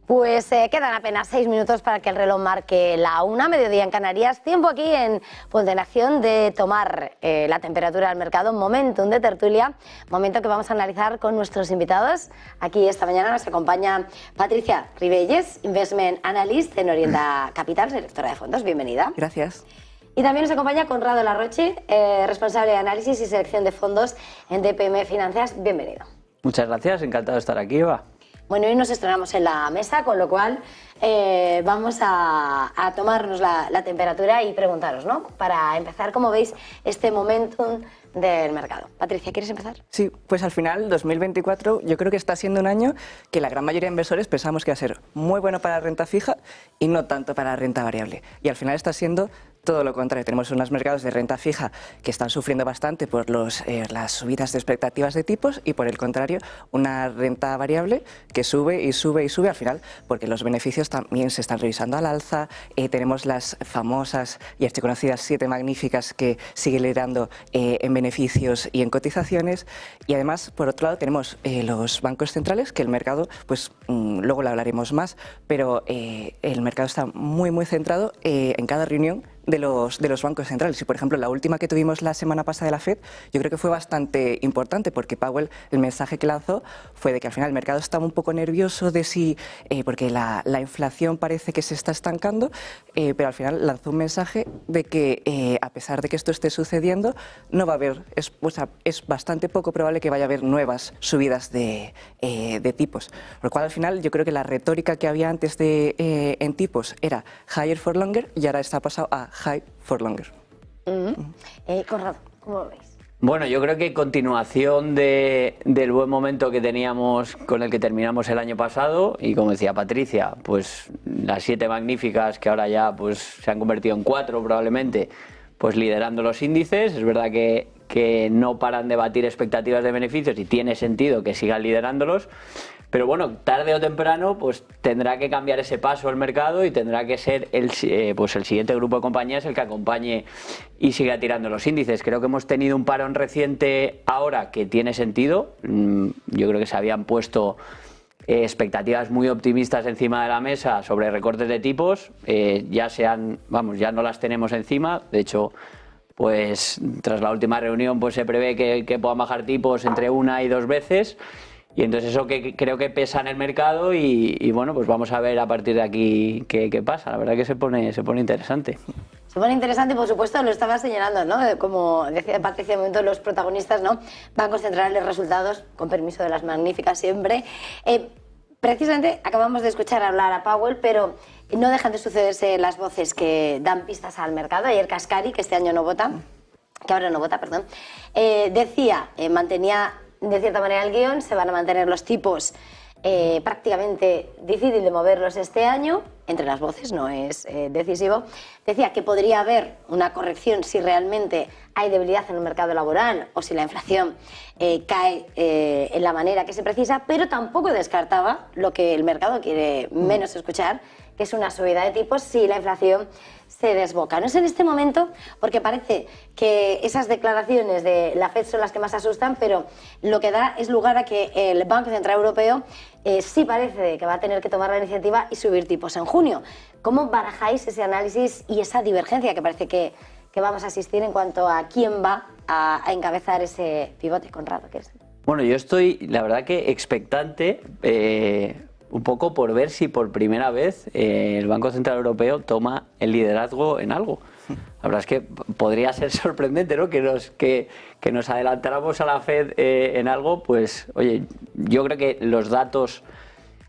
Pues quedan apenas 6 minutos para que el reloj marque la 1, mediodía en Canarias. Tiempo aquí en Ponte en Acción de tomar la temperatura del mercado. Momentum de tertulia, momento que vamos a analizar con nuestros invitados. Aquí esta mañana nos acompaña Patricia Ribelles, Investment Analyst en Orienta Capital, directora de fondos. Bienvenida. Gracias. Y también nos acompaña Conrado Larroche, responsable de análisis y selección de fondos en DPM Finanzas. Bienvenido. Muchas gracias, encantado de estar aquí, Eva. Bueno, hoy nos estrenamos en la mesa, con lo cual vamos a tomarnos la temperatura y preguntaros, ¿no? Para empezar, ¿cómo veis este momentum del mercado? Patricia, ¿quieres empezar? Sí, pues al final 2024 yo creo que está siendo un año que la gran mayoría de inversores pensamos que va a ser muy bueno para la renta fija y no tanto para la renta variable. Y al final está siendo todo lo contrario. Tenemos unos mercados de renta fija que están sufriendo bastante por las subidas de expectativas de tipos y por el contrario una renta variable que sube y sube y sube al final porque los beneficios también se están revisando al alza. Tenemos las famosas y archiconocidas 7 magníficas que siguen liderando en beneficios y en cotizaciones, y además por otro lado tenemos los bancos centrales que el mercado, pues luego lo hablaremos más, pero el mercado está muy centrado en cada reunión de los bancos centrales. Y por ejemplo la última que tuvimos la semana pasada de la FED, yo creo que fue bastante importante porque Powell, el mensaje que lanzó fue de que al final el mercado estaba un poco nervioso de si, porque la inflación parece que se está estancando, pero al final lanzó un mensaje de que a pesar de que esto esté sucediendo, no va a haber, es bastante poco probable que vaya a haber nuevas subidas de tipos. Por lo cual al final yo creo que la retórica que había antes en tipos era higher for longer y ahora está pasado a high for longer. Conrado, ¿cómo lo veis? Bueno, yo creo que continuación del buen momento que teníamos con el que terminamos el año pasado, y como decía Patricia, pues las 7 magníficas que ahora ya pues se han convertido en 4 probablemente, pues liderando los índices. Es verdad que no paran de batir expectativas de beneficios y tiene sentido que sigan liderándolos. Pero bueno, tarde o temprano pues tendrá que cambiar ese paso el mercado y tendrá que ser el siguiente grupo de compañías el que acompañe y siga tirando los índices. Creo que hemos tenido un parón reciente ahora que tiene sentido. Yo creo que se habían puesto expectativas muy optimistas encima de la mesa sobre recortes de tipos. Ya no las tenemos encima. De hecho, pues tras la última reunión pues se prevé que puedan bajar tipos entre 1 y 2 veces. Y entonces eso que creo que pesa en el mercado y bueno, pues vamos a ver a partir de aquí qué pasa. La verdad que se pone interesante. Se pone interesante y por supuesto lo estaba señalando, ¿no? Como decía Patricia, de momento los protagonistas, ¿no? Bancos centrales, resultados, con permiso de las magníficas siempre. Precisamente acabamos de escuchar hablar a Powell, pero no dejan de sucederse las voces que dan pistas al mercado. Ayer Cascari, que este año no vota, que ahora no vota, perdón, decía, mantenía de cierta manera el guión, se van a mantener los tipos prácticamente difícil de moverlos este año, entre las voces, no es decisivo. Decía que podría haber una corrección si realmente hay debilidad en el mercado laboral o si la inflación cae en la manera que se precisa, pero tampoco descartaba lo que el mercado quiere menos escuchar, que es una subida de tipos si la inflación se desboca. No es en este momento, porque parece que esas declaraciones de la FED son las que más asustan, pero lo que da es lugar a que el Banco Central Europeo sí parece que va a tener que tomar la iniciativa y subir tipos en junio. ¿Cómo barajáis ese análisis y esa divergencia que parece que vamos a asistir en cuanto a quién va a encabezar ese pivote, Conrado? Bueno, yo estoy, la verdad que expectante, un poco por ver si por primera vez el Banco Central Europeo toma el liderazgo en algo. La verdad es que podría ser sorprendente, ¿no? Que nos adelantáramos a la FED en algo. Pues oye, yo creo que los datos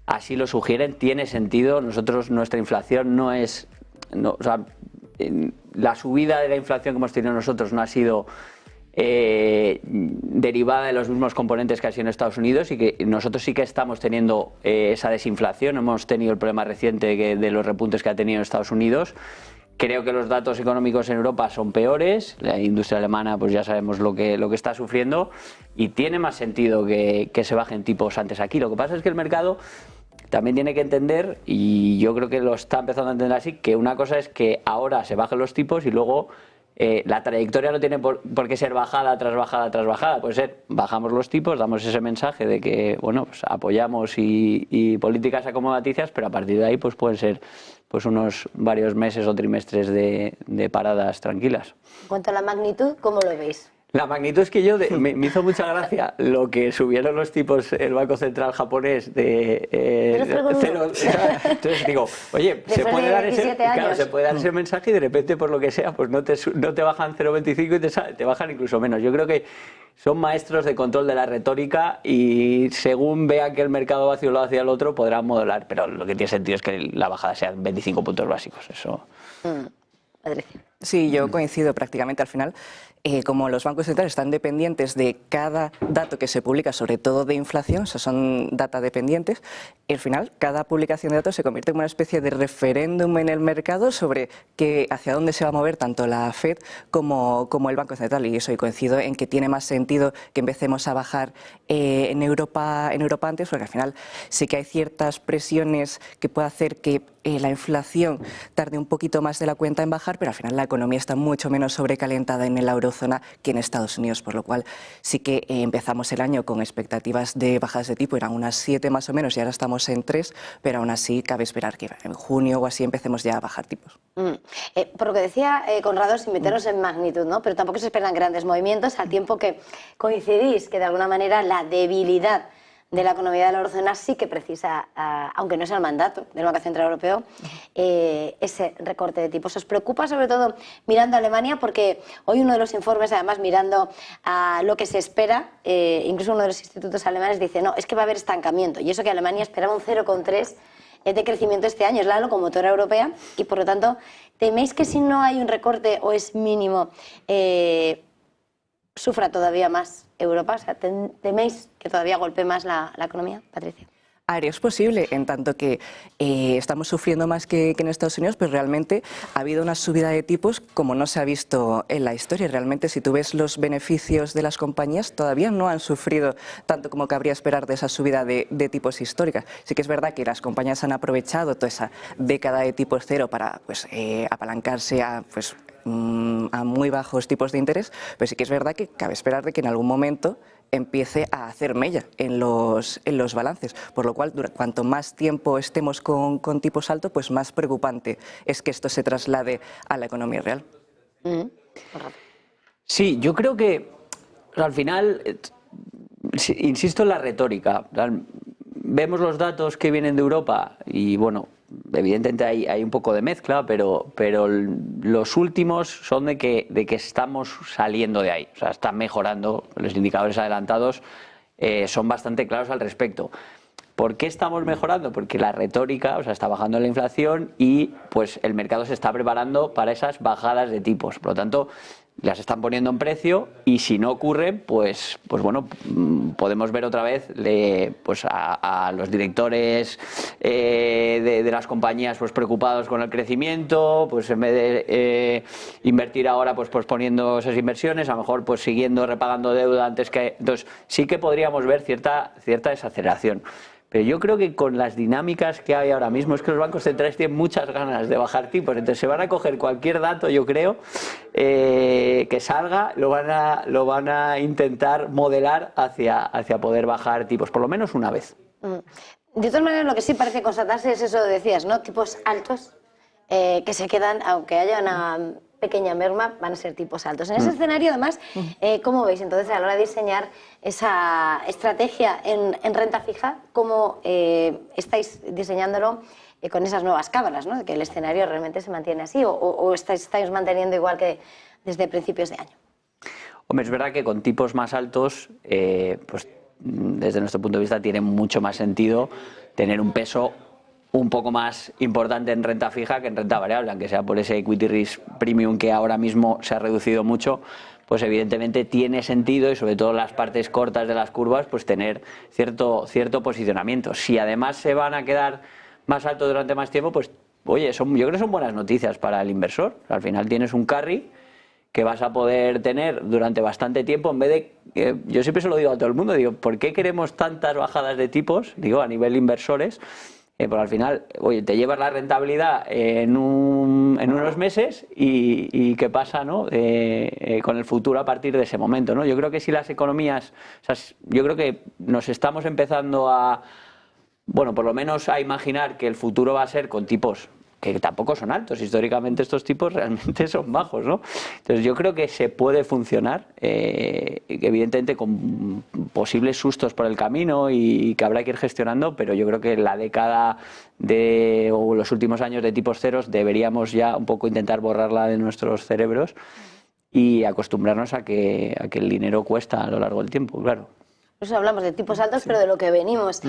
así lo sugieren, tiene sentido. Nuestra inflación no es... la subida de la inflación que hemos tenido nosotros no ha sido derivada de los mismos componentes que ha sido en Estados Unidos, y que nosotros sí que estamos teniendo esa desinflación. Hemos tenido el problema reciente de los repuntes que ha tenido en Estados Unidos. Creo que los datos económicos en Europa son peores. La industria alemana pues ya sabemos lo que está sufriendo, y tiene más sentido que se bajen tipos antes aquí. Lo que pasa es que el mercado también tiene que entender, y yo creo que lo está empezando a entender así, que una cosa es que ahora se bajen los tipos y luego La trayectoria no tiene por qué ser bajada tras bajada tras bajada. Puede ser, bajamos los tipos, damos ese mensaje de que, bueno, pues apoyamos y políticas acomodaticias, pero a partir de ahí pues pueden ser pues unos varios meses o trimestres de paradas tranquilas. En cuanto a la magnitud, ¿cómo lo veis? La magnitud es que me hizo mucha gracia lo que subieron los tipos, el Banco Central japonés de cero. Entonces digo, oye, se puede dar ese mensaje y de repente, por lo que sea, pues no te bajan 0,25 y te bajan incluso menos. Yo creo que son maestros de control de la retórica y según vean que el mercado va hacia un lado hacia el otro, podrán modular. Pero lo que tiene sentido es que la bajada sea 25 puntos básicos. Eso. Sí, yo coincido prácticamente al final. Como los bancos centrales están dependientes de cada dato que se publica, sobre todo de inflación, o sea, son data dependientes, al final cada publicación de datos se convierte en una especie de referéndum en el mercado sobre hacia dónde se va a mover tanto la Fed como el Banco Central. Y eso, y coincido en que tiene más sentido que empecemos a bajar en Europa antes, porque al final sí que hay ciertas presiones que puede hacer que la inflación tarde un poquito más de la cuenta en bajar, pero al final la economía está mucho menos sobrecalentada en el eurozona que en Estados Unidos, por lo cual sí que empezamos el año con expectativas de bajadas de tipo, eran unas 7 más o menos y ahora estamos en 3, pero aún así cabe esperar que en junio o así empecemos ya a bajar tipos. Por lo que decía Conrado, sin meternos en magnitud, ¿no? Pero tampoco se esperan grandes movimientos, al tiempo que coincidís que de alguna manera la debilidad de la economía de la eurozona sí que precisa, aunque no sea el mandato del Banco Central Europeo, ese recorte de tipos. ¿Os preocupa sobre todo mirando a Alemania? Porque hoy uno de los informes, además mirando a lo que se espera, incluso uno de los institutos alemanes dice, no, es que va a haber estancamiento. Y eso que Alemania esperaba un 0,3 de crecimiento este año, es la locomotora europea, y por lo tanto, ¿teméis que si no hay un recorte o es mínimo, sufra todavía más Europa? O sea, ¿teméis que todavía golpee más la economía, Patricia? Es posible, en tanto que estamos sufriendo más que en Estados Unidos, pero realmente ha habido una subida de tipos como no se ha visto en la historia. Realmente, si tú ves los beneficios de las compañías, todavía no han sufrido tanto como cabría esperar de esa subida de tipos históricas. Sí que es verdad que las compañías han aprovechado toda esa década de tipos cero para apalancarse a muy bajos tipos de interés, pero sí que es verdad que cabe esperar de que en algún momento empiece a hacer mella en los balances, por lo cual cuanto más tiempo estemos con tipos altos, pues más preocupante es que esto se traslade a la economía real. Sí, yo creo que al final, insisto en la retórica, vemos los datos que vienen de Europa y bueno, evidentemente hay un poco de mezcla, pero los últimos son de que estamos saliendo de ahí, o sea, están mejorando, los indicadores adelantados son bastante claros al respecto. ¿Por qué estamos mejorando? Porque la retórica, o sea, está bajando la inflación y pues el mercado se está preparando para esas bajadas de tipos, por lo tanto las están poniendo en precio y si no ocurre, pues bueno, podemos ver otra vez a los directores de las compañías pues preocupados con el crecimiento, pues en vez de invertir ahora pues posponiendo esas inversiones, a lo mejor pues siguiendo repagando deuda antes que... Entonces sí que podríamos ver cierta desaceleración. Pero yo creo que con las dinámicas que hay ahora mismo es que los bancos centrales tienen muchas ganas de bajar tipos, entonces se van a coger cualquier dato, yo creo, que salga, lo van a intentar modelar hacia poder bajar tipos, por lo menos una vez. De todas maneras, lo que sí parece constatarse es eso que decías, ¿no? Tipos altos que se quedan, aunque haya una pequeña merma, van a ser tipos altos. En ese escenario, además, ¿cómo veis entonces a la hora de diseñar esa estrategia en renta fija? ¿Cómo estáis diseñándolo con esas nuevas cábalas, ¿no? Que el escenario realmente se mantiene así o estáis manteniendo igual que desde principios de año? Hombre, es verdad que con tipos más altos, pues desde nuestro punto de vista tiene mucho más sentido tener un peso un poco más importante en renta fija que en renta variable, aunque sea por ese equity risk premium que ahora mismo se ha reducido mucho, pues evidentemente tiene sentido y sobre todo en las partes cortas de las curvas pues tener cierto posicionamiento. Si además se van a quedar más altos durante más tiempo, pues oye, yo creo que son buenas noticias para el inversor. Al final tienes un carry que vas a poder tener durante bastante tiempo en vez de... yo siempre se lo digo a todo el mundo, digo, ¿por qué queremos tantas bajadas de tipos? Digo, a nivel inversores, Porque al final, oye, te llevas la rentabilidad en unos meses y qué pasa, ¿no? Con el futuro a partir de ese momento, ¿no? Yo creo que si las economías, o sea, yo creo que nos estamos empezando a, bueno, por lo menos a imaginar que el futuro va a ser con tipos que tampoco son altos, históricamente estos tipos realmente son bajos, ¿no? Entonces yo creo que se puede funcionar, evidentemente con posibles sustos por el camino y que habrá que ir gestionando, pero yo creo que la década o los últimos años de tipos ceros deberíamos ya un poco intentar borrarla de nuestros cerebros y acostumbrarnos a que el dinero cuesta a lo largo del tiempo, claro. Por eso hablamos de tipos altos, pero de lo que venimos.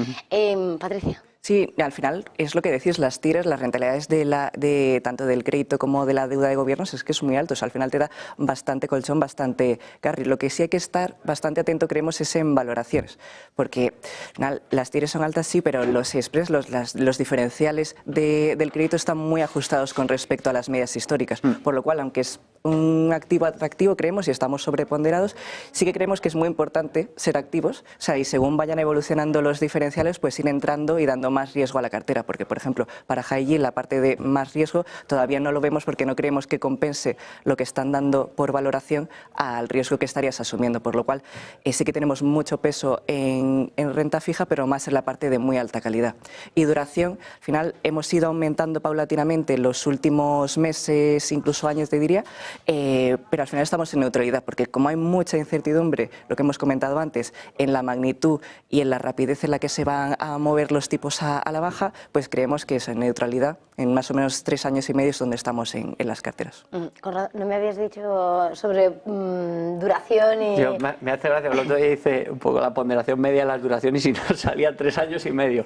Patricia. Sí, al final es lo que decís, las TIRs, las rentabilidades de tanto del crédito como de la deuda de gobiernos es que es muy alto, o sea, al final te da bastante colchón, bastante carry. Lo que sí hay que estar bastante atento, creemos, es en valoraciones, porque al final las TIRs son altas, sí, pero los spreads, los diferenciales del crédito están muy ajustados con respecto a las medias históricas, por lo cual, aunque es un activo atractivo, creemos, y estamos sobreponderados, sí que creemos que es muy importante ser activos, o sea, y según vayan evolucionando los diferenciales, pues ir entrando y dando más riesgo a la cartera, porque por ejemplo para high yield la parte de más riesgo todavía no lo vemos porque no creemos que compense lo que están dando por valoración al riesgo que estarías asumiendo, por lo cual sí que tenemos mucho peso en renta fija, pero más en la parte de muy alta calidad. Y duración, al final hemos ido aumentando paulatinamente los últimos meses, incluso años te diría, pero al final estamos en neutralidad, porque como hay mucha incertidumbre, lo que hemos comentado antes, en la magnitud y en la rapidez en la que se van a mover los tipos a la baja, pues creemos que es en neutralidad, en más o menos 3 años y medio es donde estamos en las carteras. Conrado, no me habías dicho sobre duración y... Me hace gracia, el otro día hice un poco la ponderación media de las duraciones y nos salía 3 años y medio.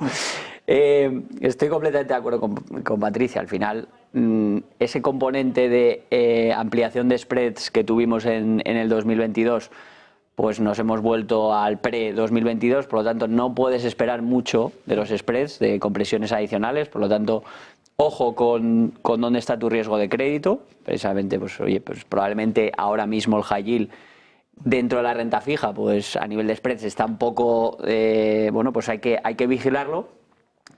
Estoy completamente de acuerdo con Patricia, al final ese componente de ampliación de spreads que tuvimos en el 2022, pues nos hemos vuelto al pre-2022, por lo tanto no puedes esperar mucho de los spreads, de compresiones adicionales, por lo tanto ojo con dónde está tu riesgo de crédito, precisamente pues oye, pues probablemente ahora mismo el high yield dentro de la renta fija, pues a nivel de spreads está un poco, bueno, pues hay que vigilarlo,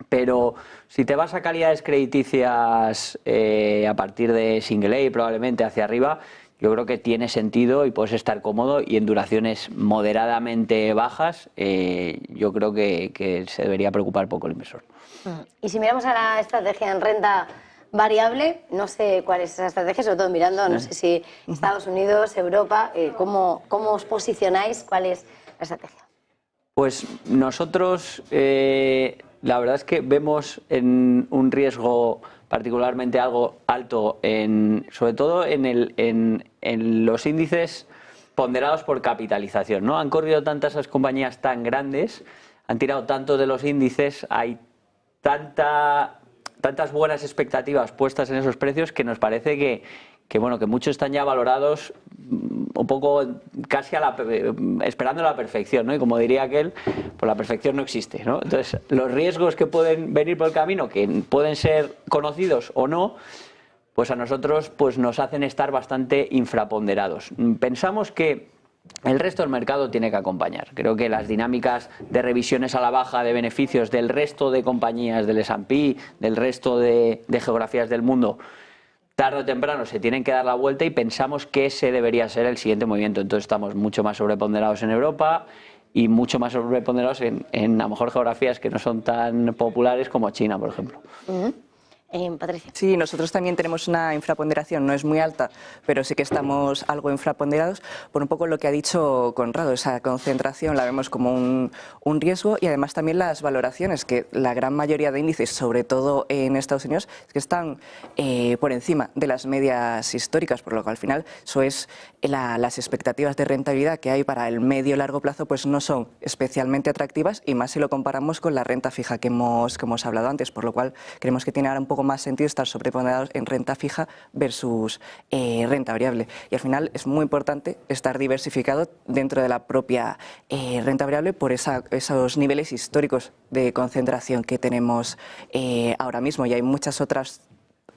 pero si te vas a calidades crediticias a partir de single A probablemente hacia arriba, yo creo que tiene sentido y puedes estar cómodo, y en duraciones moderadamente bajas yo creo que se debería preocupar poco el inversor. Y si miramos a la estrategia en renta variable, no sé cuál es esa estrategia, sobre todo mirando, no sé si Estados Unidos, Europa, ¿cómo os posicionáis? ¿Cuál es la estrategia? Pues nosotros la verdad es que vemos en un riesgo particularmente algo alto, sobre todo en los índices ponderados por capitalización, ¿no? Han corrido tantas esas compañías tan grandes, han tirado tanto de los índices, hay tantas buenas expectativas puestas en esos precios que nos parece que bueno, que muchos están ya valorados un poco casi esperando la perfección, ¿no? Y como diría aquel, pues la perfección no existe, ¿no? Entonces, los riesgos que pueden venir por el camino, que pueden ser conocidos o no, pues a nosotros pues nos hacen estar bastante infraponderados. Pensamos que el resto del mercado tiene que acompañar. Creo que las dinámicas de revisiones a la baja de beneficios del resto de compañías del S&P, del resto de geografías del mundo, tarde o temprano se tienen que dar la vuelta, y pensamos que ese debería ser el siguiente movimiento. Entonces estamos mucho más sobreponderados en Europa y mucho más sobreponderados en a lo mejor geografías que no son tan populares como China, por ejemplo. Patricia. Sí, nosotros también tenemos una infraponderación, no es muy alta, pero sí que estamos algo infraponderados por un poco lo que ha dicho Conrado. Esa concentración la vemos como un riesgo, y además también las valoraciones, que la gran mayoría de índices, sobre todo en Estados Unidos, es que están por encima de las medias históricas, por lo que al final eso es las expectativas de rentabilidad que hay para el medio y largo plazo, pues no son especialmente atractivas, y más si lo comparamos con la renta fija que hemos hablado antes, por lo cual creemos que tiene ahora un poco más sentido estar sobreponderados en renta fija versus renta variable. Y al final es muy importante estar diversificado dentro de la propia renta variable por esos niveles históricos de concentración que tenemos ahora mismo, y hay muchas otras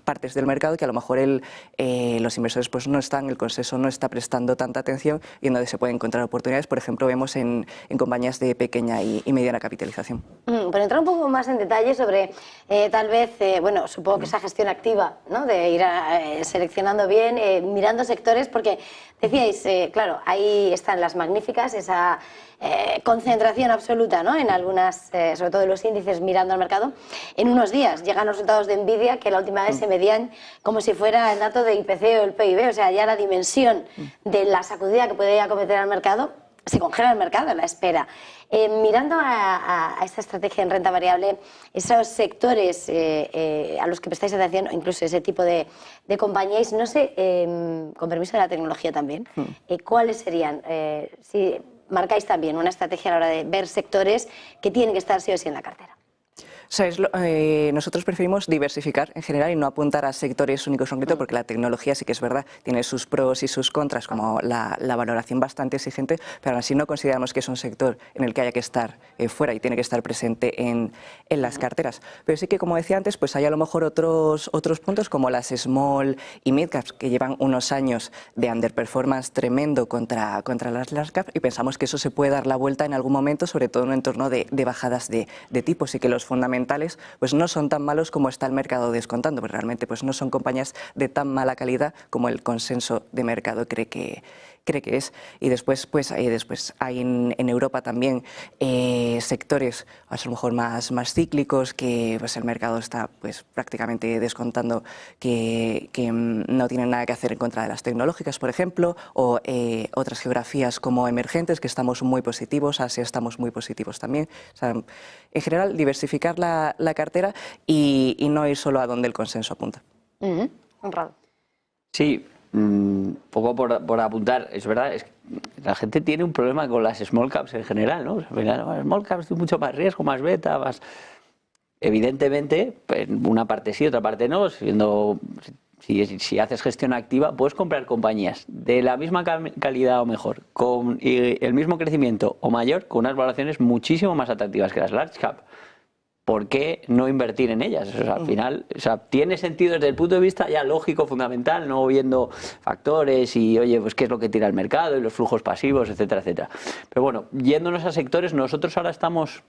partes del mercado que a lo mejor los inversores pues no están, el consenso no está prestando tanta atención y en donde se pueden encontrar oportunidades, por ejemplo, vemos en compañías de pequeña y mediana capitalización. Pero entrar un poco más en detalle sobre tal vez, bueno, supongo que esa gestión activa, ¿no? De ir seleccionando bien, mirando sectores, porque decíais, claro, ahí están las magníficas, esa concentración absoluta, ¿no? En algunas, sobre todo en los índices, mirando al mercado. En unos días llegan los resultados de Nvidia, que la última vez se medían como si fuera el dato de IPC o el PIB, o sea, ya la dimensión de la sacudida que puede acometer al mercado, se congela el mercado a la espera. Mirando a esta estrategia en renta variable, esos sectores a los que prestáis atención, incluso ese tipo de compañías, no sé, con permiso de la tecnología también, ¿cuáles serían? Si marcáis también una estrategia a la hora de ver sectores que tienen que estar sí o sí en la cartera. O sea, nosotros preferimos diversificar en general y no apuntar a sectores únicos en concreto, porque la tecnología sí que es verdad, tiene sus pros y sus contras, como la valoración bastante exigente, pero aún así no consideramos que es un sector en el que haya que estar fuera y tiene que estar presente en las carteras. Pero sí que, como decía antes, pues hay a lo mejor otros puntos como las small y mid caps, que llevan unos años de underperformance tremendo contra las large cap, y pensamos que eso se puede dar la vuelta en algún momento, sobre todo en un entorno de bajadas de tipos, y que los fundamentales pues no son tan malos como está el mercado descontando, porque realmente pues no son compañías de tan mala calidad como el consenso de mercado cree que es. Y después pues hay en Europa también sectores a lo mejor más cíclicos, que pues el mercado está pues prácticamente descontando que no tienen nada que hacer en contra de las tecnológicas, por ejemplo, o otras geografías como emergentes, que estamos muy positivos, Asia estamos muy positivos también. O sea, en general, diversificar la cartera y no ir solo a donde el consenso apunta. Honrado. Sí, poco por apuntar, es verdad, es que la gente tiene un problema con las small caps en general, ¿no? Las small caps tienen mucho más riesgo, más beta, más... Evidentemente, una parte sí, otra parte no, si haces gestión activa, puedes comprar compañías de la misma calidad o mejor, con el mismo crecimiento o mayor, con unas valoraciones muchísimo más atractivas que las large cap. ¿Por qué no invertir en ellas? O sea, al final, o sea, tiene sentido desde el punto de vista ya lógico, fundamental, no viendo factores y, oye, pues qué es lo que tira el mercado y los flujos pasivos, etcétera, etcétera. Pero bueno, yéndonos a sectores, nosotros ahora estamos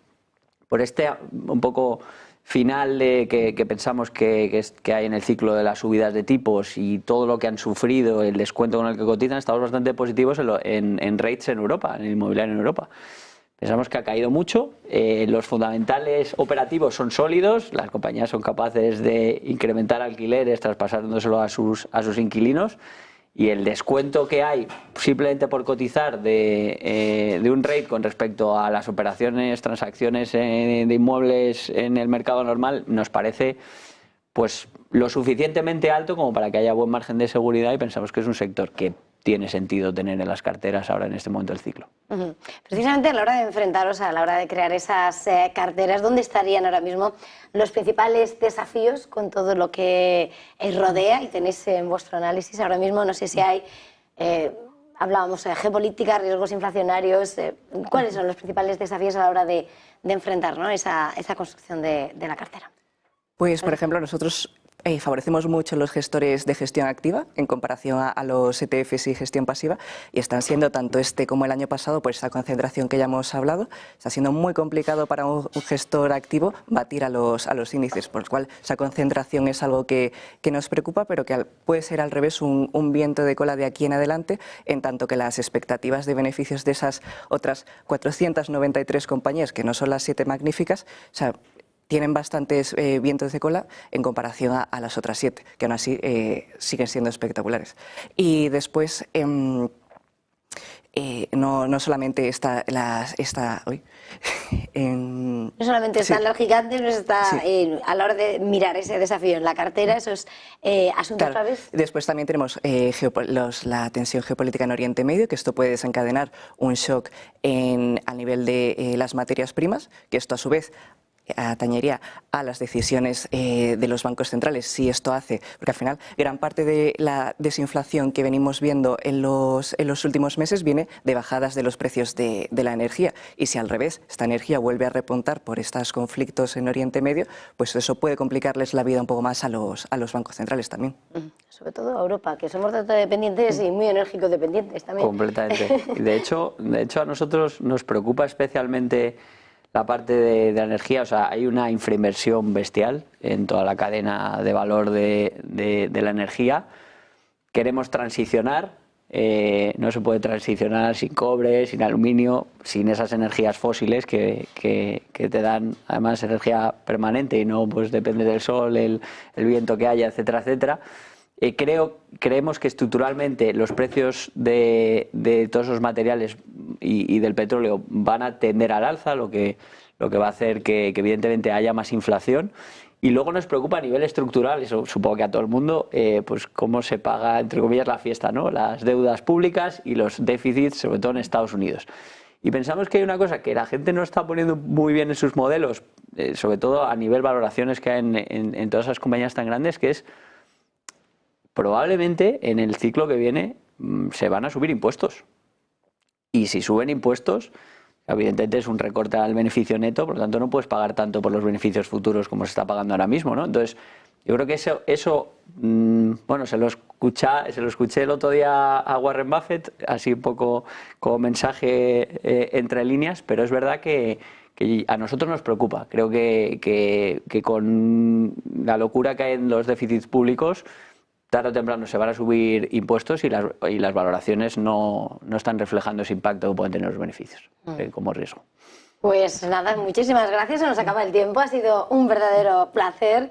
por un poco final que pensamos que hay en el ciclo de las subidas de tipos y todo lo que han sufrido, el descuento con el que cotizan, estamos bastante positivos en rates en Europa, en el inmobiliario en Europa. Pensamos que ha caído mucho, los fundamentales operativos son sólidos, las compañías son capaces de incrementar alquileres traspasándoselo a sus inquilinos, y el descuento que hay simplemente por cotizar de un rate con respecto a las operaciones, transacciones de inmuebles en el mercado normal nos parece pues lo suficientemente alto como para que haya buen margen de seguridad, y pensamos que es un sector que tiene sentido tener en las carteras ahora en este momento del ciclo. Precisamente a la hora de enfrentaros, a la hora de crear esas carteras, ¿dónde estarían ahora mismo los principales desafíos con todo lo que rodea y tenéis en vuestro análisis ahora mismo? No sé si hay, hablábamos de geopolítica, riesgos inflacionarios, ¿cuáles son los principales desafíos a la hora de enfrentar, ¿no? esa construcción de la cartera? Pues, por ejemplo, nosotros favorecemos mucho los gestores de gestión activa en comparación a los ETFs y gestión pasiva, y están siendo tanto este como el año pasado, por esa concentración que ya hemos hablado, está siendo muy complicado para un gestor activo batir a los índices, por lo cual esa concentración es algo que nos preocupa, pero que puede ser al revés un viento de cola de aquí en adelante, en tanto que las expectativas de beneficios de esas otras 493 compañías, que no son las 7 magníficas, o sea, tienen bastantes vientos de cola en comparación a las otras 7, que aún así siguen siendo espectaculares. Y después, no solamente está no solamente están los gigantes, pero está a la hora de mirar ese desafío en la cartera, esos asuntos claves. Después también tenemos la tensión geopolítica en Oriente Medio, que esto puede desencadenar un shock a nivel de las materias primas, que esto a su vez atañería a las decisiones de los bancos centrales, si esto hace, porque al final gran parte de la desinflación que venimos viendo en los últimos meses viene de bajadas de los precios de la energía, y si al revés esta energía vuelve a repuntar por estos conflictos en Oriente Medio, pues eso puede complicarles la vida un poco más a los bancos centrales también. Sobre todo a Europa, que somos datos dependientes y muy enérgicos dependientes también. Completamente. Y de hecho a nosotros nos preocupa especialmente la parte de la energía. O sea, hay una infrainversión bestial en toda la cadena de valor de la energía. Queremos transicionar, no se puede transicionar sin cobre, sin aluminio, sin esas energías fósiles que te dan además energía permanente y no pues depende del sol, el viento que haya, etcétera, etcétera. Creemos que estructuralmente los precios de todos esos materiales y del petróleo van a tender al alza, lo que va a hacer que evidentemente haya más inflación. Y luego nos preocupa a nivel estructural, eso supongo que a todo el mundo, pues cómo se paga, entre comillas, la fiesta, ¿no? Las deudas públicas y los déficits, sobre todo en Estados Unidos. Y pensamos que hay una cosa que la gente no está poniendo muy bien en sus modelos, sobre todo a nivel valoraciones que hay en todas esas compañías tan grandes, que es probablemente en el ciclo que viene se van a subir impuestos. Y si suben impuestos, evidentemente es un recorte al beneficio neto, por lo tanto no puedes pagar tanto por los beneficios futuros como se está pagando ahora mismo, ¿no? Entonces, yo creo que eso bueno, se lo escuché el otro día a Warren Buffett, así un poco como mensaje entre líneas, pero es verdad que a nosotros nos preocupa. Creo que con la locura que hay en los déficits públicos, tarde o temprano se van a subir impuestos y las valoraciones no están reflejando ese impacto que pueden tener los beneficios como riesgo. Pues nada, muchísimas gracias, se nos acaba el tiempo, ha sido un verdadero placer.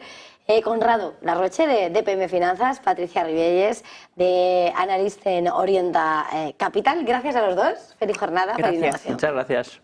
Conrado Larroche de PM Finanzas, Patricia Ribelles de analista en Orienta Capital. Gracias a los dos, feliz jornada, feliz innovación. Muchas gracias.